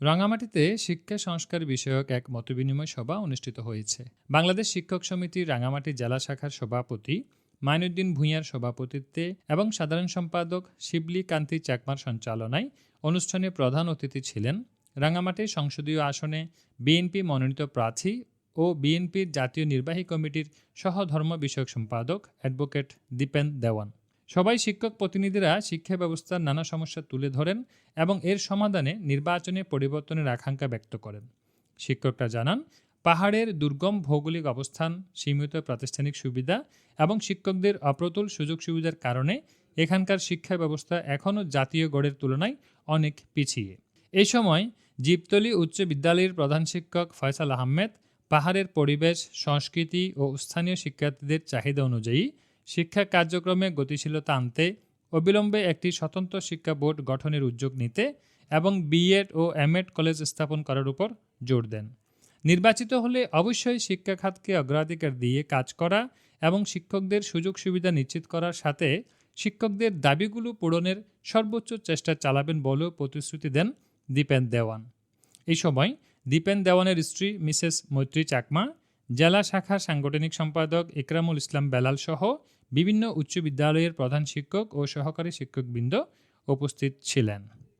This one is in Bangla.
রাঙামাটিতে শিক্ষা সংস্কার বিষয়ক এক মতবিনিময় সভা অনুষ্ঠিত হয়েছে। বাংলাদেশ শিক্ষক সমিতির রাঙামাটি জেলা শাখার সভাপতি মাইনুদ্দিন ভূঁইয়ার সভাপতিত্বে এবং সাধারণ সম্পাদক শিবলি কান্তি চাকমার সঞ্চালনায় অনুষ্ঠানে প্রধান অতিথি ছিলেন রাঙামাটি সংসদীয় আসনে বিএনপি মনোনীত প্রার্থী ও বিএনপির জাতীয় নির্বাহী কমিটির সহধর্ম বিষয়ক সম্পাদক অ্যাডভোকেট দীপেন দেওয়ান। সবাই শিক্ষক প্রতিনিধিরা শিক্ষা ব্যবস্থার নানা সমস্যা তুলে ধরেন এবং এর সমাধানে নির্বাচনে পরিবর্তনের আকাঙ্ক্ষা ব্যক্ত করেন। শিক্ষকরা জানান, পাহাড়ের দুর্গম ভৌগোলিক অবস্থান, সীমিত প্রাতিষ্ঠানিক সুবিধা এবং শিক্ষকদের অপ্রতুল সুযোগ সুবিধার কারণে এখানকার শিক্ষা ব্যবস্থা এখনও জাতীয় গড়ের তুলনায় অনেক পিছিয়ে। এই সময় জীবতলী উচ্চ বিদ্যালয়ের প্রধান শিক্ষক ফয়সাল আহমেদ পাহাড়ের পরিবেশ, সংস্কৃতি ও স্থানীয় শিক্ষার্থীদের চাহিদা অনুযায়ী শিক্ষা কার্যক্রমে গতিশীলতা আনতে অবিলম্বে একটি স্বতন্ত্র শিক্ষা বোর্ড গঠনের উদ্যোগ নিতে এবং বিএড ও এমএড কলেজ স্থাপন করার উপর জোর দেন। নির্বাচিত হলে অবশ্যই শিক্ষা খাতকে অগ্রাধিকার দিয়ে কাজ করা এবং শিক্ষকদের সুযোগ সুবিধা নিশ্চিত করার সাথে শিক্ষকদের দাবিগুলো পূরণের সর্বোচ্চ চেষ্টা চালাবেন বলেও প্রতিশ্রুতি দেন দীপেন দেওয়ান। এই সময় দীপেন দেওয়ানের স্ত্রী মিসেস মৈত্রী চাকমা, জেলা শাখার সাংগঠনিক সম্পাদক ইকরামুল ইসলাম বেলাল সহ বিভিন্ন উচ্চ বিদ্যালয়ের প্রধান শিক্ষক ও সহকারী শিক্ষকবৃন্দ উপস্থিত ছিলেন।